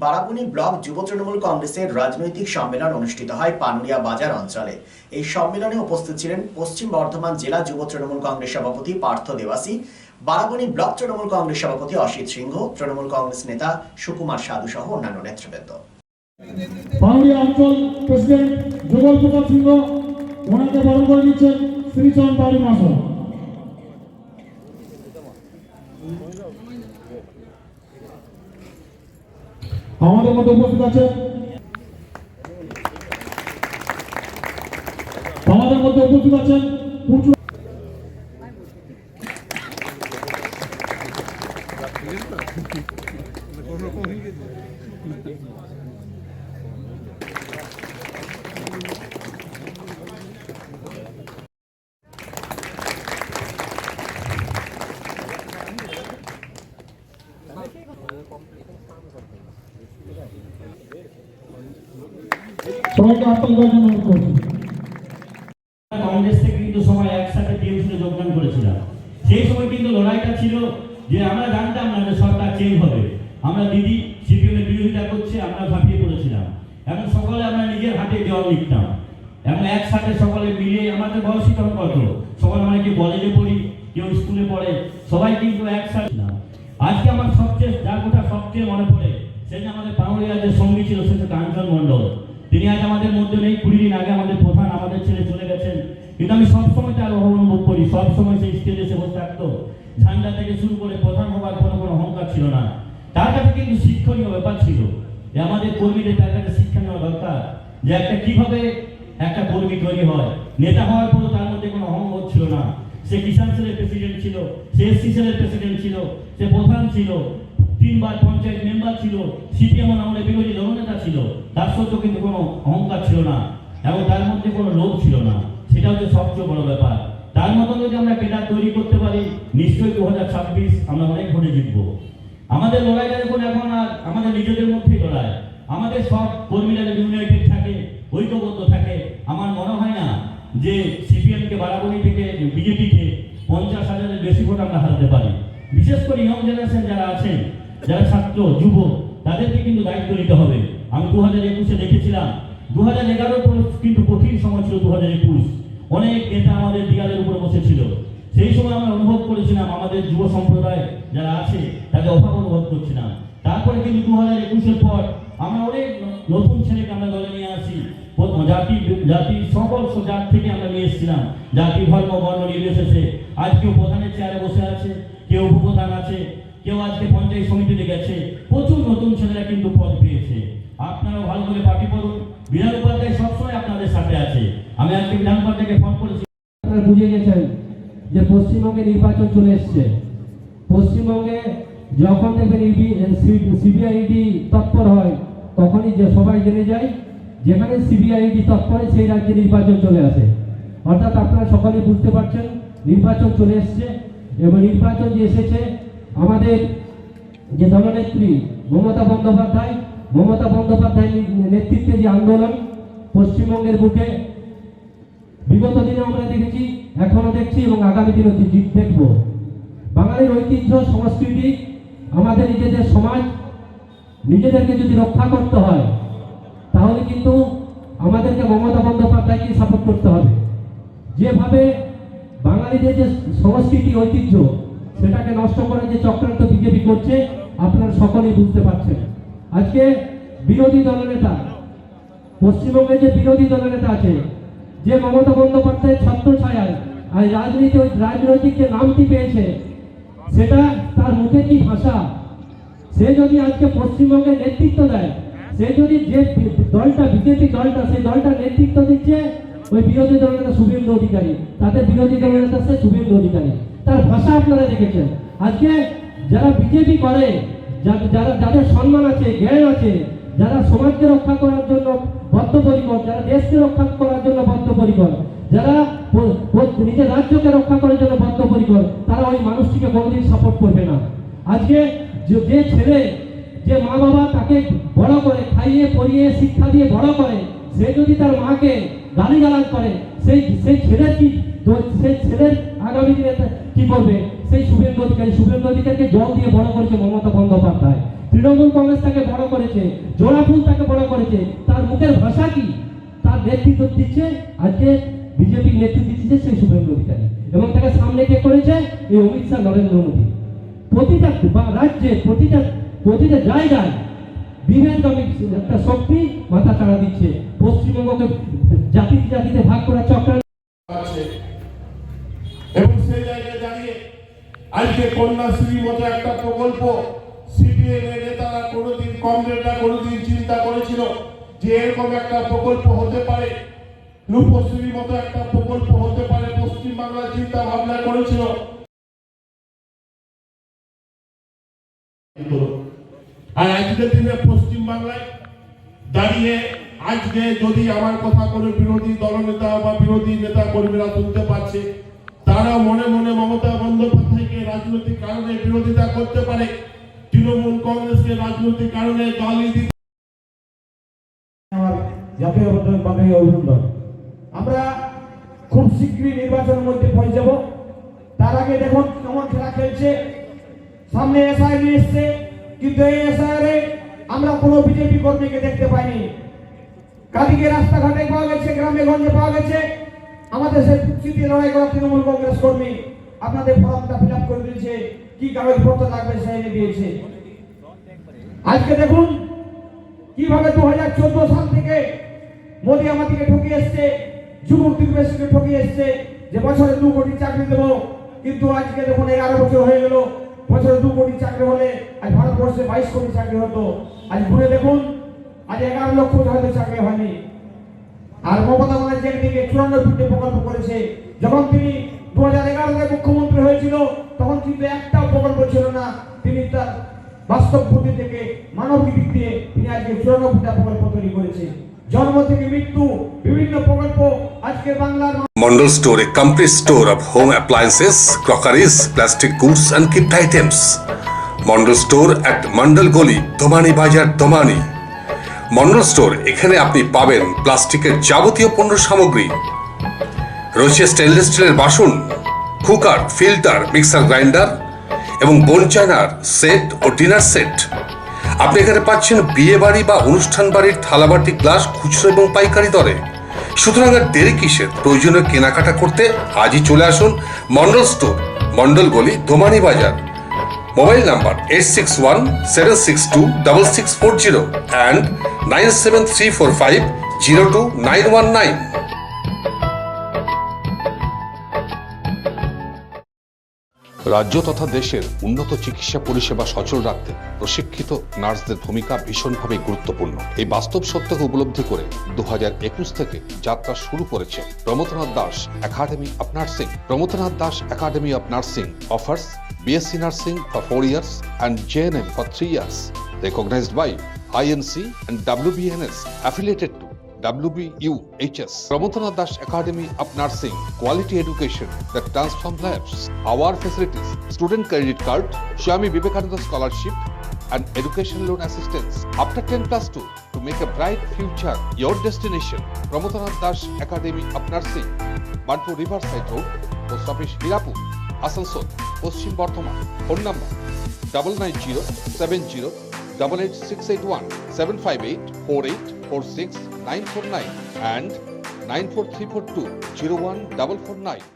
Barabani block যুব তৃণমূল কংগ্রেসের রাজনৈতিক সম্মেলন অনুষ্ঠিত হয় পানুরিয়া বাজার অঞ্চলে। এই সম্মেলনে উপস্থিত ছিলেন পশ্চিম বর্ধমান জেলা যুব তৃণমূল কংগ্রেস সভাপতি পার্থ দেবাসী, বারাবণী ব্লক তৃণমূল কংগ্রেস সভাপতি অসিত সিংহ, তৃণমূল কংগ্রেস নেতা সুকুমার সাধু সহ অন্যান্য নেতৃবৃন্দ। পানুরিয়া অঞ্চল প্রেসিডেন্ট যুগল প্রতাপ সিংহ ওনাকে বরণ করে দিচ্ছেন শ্রীচরণ পাউলি মহাশয়। আমাদের মধ্যে উপস্থিত আছেন সবাইকে আত্মীয় কংগ্রেস থেকে কিন্তু সবাই একসাথে টিএমসিতে যোগদান করেছিলাম। সেই সময় কিন্তু লড়াইটা ছিল যে আমরা জানতাম না যে সরকার চেঞ্জ হবে, আমরা দিদি সিপিএমের বিরোধিতা করছে, আমরা ঝাঁপিয়ে পড়েছিলাম। এখন সকালে আমরা নিজের হাতে দেওয়াল লিখতাম এবং একসাথে সকলে মিলে, আমাদের বয়সী তখন কত, সকালে আমরা কি কলেজে পড়ি, কেউ স্কুলে পড়ে, সবাই কিন্তু একসাথে। আজকে আমার যার কথা সবচেয়ে মনে পড়ে সেটা আমাদের পানুরিয়ার যে সঙ্গী ছিল সেটা কাঞ্চন মণ্ডল। তিনি আজ আমাদের মধ্যে নেই। 20 দিন আগে আমাদের প্রধান আমাদের ছেড়ে চলে গেছেন, কিন্তু আমি সবসময় তার অনুভব করি। সবসময় সেই স্টেজে এসে বসে থাকতো, ঝান্ডা থেকে শুরু করে প্রধান হবার কোনো অহংকার ছিল না। তার কাছে কিন্তু শিক্ষণীয় ব্যাপার ছিল যে আমাদের কর্মীদের তার কাছে শিক্ষা নেওয়া দরকার, যে কিভাবে একটা কর্মী তৈরি হয়। নেতা হওয়ার পরও তার মধ্যে কোনো অহংবোধ ছিল না। সে কিষাণ সেলের প্রেসিডেন্ট ছিল, সে এসসি সেলের প্রেসিডেন্ট ছিল, সে প্রধান ছিল, 3 বার পঞ্চায়েত মেম্বার ছিল, সিপিএম আমলে বিরোধী দলনেতা ছিল। তার সত্ত্বেও কিন্তু কোনো অহংকার ছিল না এবং তার মধ্যে কোনো লোভ ছিল না। সেটা হচ্ছে সবচেয়ে বড় ব্যাপার। তার মতন যদি আমরা কেডার তৈরি করতে পারি, নিশ্চয়ই 2026 আমরা অনেক ভোটে জিতবো। আমাদের লড়াইটা দেখুন এখন আর আমাদের নিজেদের মধ্যেই লড়াই। আমাদের সব কর্মীরা যদি ইউনাইটেড থাকে, ঐক্যবদ্ধ থাকে, আমার মনে হয় না যে সিপিএমকে বারাবণী থেকে বিজেপিকে 50,000-এর বেশি ভোট আমরা হারাতে পারি। বিশেষ করে ইয়ং জেনারেশন যারা আছেন, যারা ছাত্র যুব, তাদেরকে কিন্তু দায়িত্ব নিতে হবে। আমি 2021-এ দেখেছিলাম, 2011 কিন্তু কঠিন সময় ছিল। 2021 অনেক নেতা আমাদের দিয়ালের উপরে বসেছিল। সেই সময় আমরা অনুভব করেছিলাম আমাদের যুব সম্প্রদায় যারা আছে তাদের অভাব অনুভব করছিলাম। তারপরে কিন্তু 2021-এর পর আমরা অনেক নতুন ছেলেকে আমরা দলে নিয়ে আসি। জাতি সকল জাত থেকে আমরা নিয়ে এসেছিলাম, জাতি ধর্ম বর্ণ নির্বিশেষে। আজ কেউ প্রধানের চেয়ারে বসে আছে, কেউ উপপ্রধান আছে, কেউ আজকে পঞ্চায়েত সমিতিতে গেছে। প্রচুর নতুন ছেলেরা কিন্তু পদ পেয়েছে। আপনারাও ভালো করে পার্টি করুন। বিধান উপাধ্যায় সবসময় আপনাদের সাথে আছে। আমি আজকে বিধান উপাধ্যায়কে ফোন করেছি। আপনারা বুঝে গেছেন যে পশ্চিমবঙ্গে নির্বাচন চলে এসছে। পশ্চিমবঙ্গে যখন দেখবেন সিবিআইডি তৎপর হয়, তখনই যে সবাই জেনে যায় যেখানে সিবিআইডি তৎপর সেই রাজ্যে নির্বাচন চলে আসে। অর্থাৎ আপনারা সকলেই বুঝতে পারছেন নির্বাচন চলে এসছে। এবং নির্বাচন যে এসেছে, আমাদের যে দলনেত্রী মমতা বন্দ্যোপাধ্যায় নেতৃত্বে যে আন্দোলন পশ্চিমবঙ্গের বুকে বিগত দিনে আমরা দেখেছি, এখনো দেখছি এবং আগামী দিনে দেখব। বাঙালির ঐতিহ্য, সংস্কৃতি, আমাদের নিজেদের সমাজ, নিজেদেরকে যদি রক্ষা করতে হয় তাহলে কিন্তু আমাদেরকে মমতা বন্দ্যোপাধ্যায়কে সাপোর্ট করতে হবে। যেভাবে বাঙালিদের যে সংস্কৃতি ঐতিহ্য সেটাকে নষ্ট করার যে চক্রান্ত বিজেপি করছে, আপনারা সকলেই বুঝতে পারছেন। আজকে বিরোধী দলনেতা, পশ্চিমবঙ্গে যে বিরোধী দলনেতা আছে, যে মমতা বন্দ্যোপাধ্যায়ের ছত্রছায়ায় আর রাজনৈতিক যে নামটি পেয়েছে, সেটা তার মুখে কি ভাষা। সে যদি আজকে পশ্চিমবঙ্গে নেতৃত্ব দেয়, সে যদি যে দলটা বিজেপি দলটা, সেই দলটা নেতৃত্ব দিচ্ছে ওই বিরোধী দলনেতা শুভেন্দু অধিকারী, তাদের বিরোধী দলনেতা সে শুভেন্দু অধিকারী। তার ভাষা আপনারা দেখেছেন। আজকে যারা বিজেপি করে, যাদের সম্মান আছে, জ্ঞান আছে, যারা সমাজকে রক্ষা করার জন্য বদ্ধপরিকর, যারা দেশকে রক্ষা করার জন্য বদ্ধপরিকর, যারা নিজের রাজ্যকে রক্ষা করার জন্য বদ্ধপরিকর, তারা ওই মানুষটিকে কোনোদিন সাপোর্ট করবে না। আজকে যে ছেলে, যে মা বাবা তাকে বড় করে খাইয়ে পরিয়ে শিক্ষা দিয়ে বড় করে, সে যদি তার মাকে গালিগালাজ করে, সেই ছেলের আগামী দিনে কি করবে? সেই শুভেন্দু অধিকারীকে জল দিয়ে বড় করেছে মমতা বন্দ্যোপাধ্যায়। তৃণমূল কংগ্রেস তাকে বড় করেছে, জোড়াফুল তাকে বড় করেছে, তার মুখের ভাষা কি? তার নেতৃত্ব দিচ্ছে আজকে বিজেপি নেতৃত্ব দিচ্ছে সেই শুভেন্দু অধিকারী, এবং তাকে সামনে কে করেছে? এই অমিত শাহ, নরেন্দ্র মোদী। প্রতিটা রাজ্যে প্রতিটা জায়গায় বিভেদগামী একটা শক্তি মাথা চাড়া দিচ্ছে। পশ্চিমবঙ্গকে জাতিতে ভাগ করা চক্রান্ত আছে এবং সেই জায়গায় দাঁড়িয়ে আজকে কন্যাশ্রীর মতো একটা প্রকল্প সিপিএম এর নেতারা কোনোদিন, কংগ্রেসরা কোনোদিন চিন্তা করেছিল যে এরকম একটা প্রকল্প হতে পারে, রূপশ্রীর মতো একটা প্রকল্প হতে পারে? পশ্চিমবাংলার চিন্তা ভাবনা করেছিল? আর আজকের দিনে পশ্চিমবাংলায় দাঁড়িয়ে আজকে যদি আমার কথা কোনো বিরোধী দলনেতা বা বিরোধী নেতা কর্মীরা শুনতে পাচ্ছে, তারা মনে মনে মমতা বন্দ্যোপাধ্যায়কে রাজনৈতিক কারণে বিরোধিতা করতে পারে, তৃণমূল কংগ্রেসকে রাজনৈতিক কারণে গালি দিতে। আমার জাতীয়ভাবে অভিনন্দন। আমরা খুব শীঘ্রই নির্বাচনের মধ্যে পৌঁছে যাব। তার আগে দেখুন কেমন খেলা খেলছে। সামনে এসআইআর এসছে, কিন্তু এই এসআইআরে আমরা কোনো বিজেপি কর্মীকে দেখতে পাইনি। কাদিকে রাস্তাঘাটে পাওয়া গেছে, গ্রামে গঞ্জে পাওয়া গেছে। আমাদের সেই কুৎসিতে লড়াই করা তৃণমূল কংগ্রেস কর্মী আপনাদের ফর্মটা ফিল আপ করে দিয়েছে, কি কাগজপত্র লাগবে সে এনে দিয়েছে। আজকে দেখুন কিভাবে 2014 সাল থেকে মোদী আমাদেরকে ঠকিয়ে এসছে, যুবক যুবতীকে ঠকিয়ে এসছে যে বছরে 2 কোটি চাকরি দেবো, কিন্তু আজকে দেখুন 11 বছর হয়ে গেল, বছরে 2 কোটি চাকরি হলে আজ ভারতবর্ষে 22 কোটি চাকরি হতো। আজ ঘুরে দেখুন আজ 11 লক্ষ হয়তো চাকরি হয়নি। আর মমতা ব্যানার্জি একদিকে 94টি প্রকল্প করেছে। যখন তিনি 2011-তে মুখ্যমন্ত্রী হয়েছিল তখন কিন্তু একটাও প্রকল্প ছিল না। তিনি তার বাস্তব বুদ্ধি থেকে মানবিক দিক দিয়ে তিনি আজকে 94টা প্রকল্প তৈরি করেছে। জন্ম থেকে মৃত্যু বিভিন্ন প্রকল্প আজকে বাংলার Mondal Store, a complete store of home appliances, crockeries, plastic goods and gift items. Mondal Store at Mandal Goli, Domani Bajar, Domani. Mondal Store, এখানে আপনি পাবেন প্লাস্টিকের যাবতীয় পণ্য সামগ্রী। রয়েছে স্টেনলেস স্টিলের বাসন, কুকার, ফিল্টার, মিক্সার গ্রাইন্ডার এবং বোন চায়নার সেট ও ডিনার সেট। আপনি এখানে পাচ্ছেন বিয়ে বাড়ি বা অনুষ্ঠান বাড়ির থালাবাটি, গ্লাস খুচরো এবং পাইকারি দরে। সুতরাং আর দেরি কিসের? প্রয়োজনীয় কেনাকাটা করতে আজই চলে আসুন মন্ডল স্টোর, মন্ডল গলি, দোমানি বাজার। Mobile number 8617626640 and 9734502919। রাজ্য তথা দেশের উন্নত চিকিৎসা পরিষেবা সচল রাখতে প্রশিক্ষিত নার্সদের ভূমিকা ভীষণভাবে গুরুত্বপূর্ণ। এই বাস্তব সত্যকে উপলব্ধি করে 2021 থেকে যাত্রা শুরু করেছে Pramathanath Das academy of nursing. Pramathanath Das academy of nursing offers BSc Nursing for 4 years and JNM for 3 years, recognized by INC and WBNS, affiliated to WBUHS. Pramodanath Das Academy of Nursing, quality education that transforms lives. Our facilities: student credit card, Swami Vivekananda scholarship, and education loan assistance. After 10+2, to make a bright future your destination. Pramodanath Das Academy of Nursing, Bantu Riverside Road, Post Office Hirapur, Asansol, Paschim Bardhaman. Phone number 9907088681 7584846 949 and 94342 01449.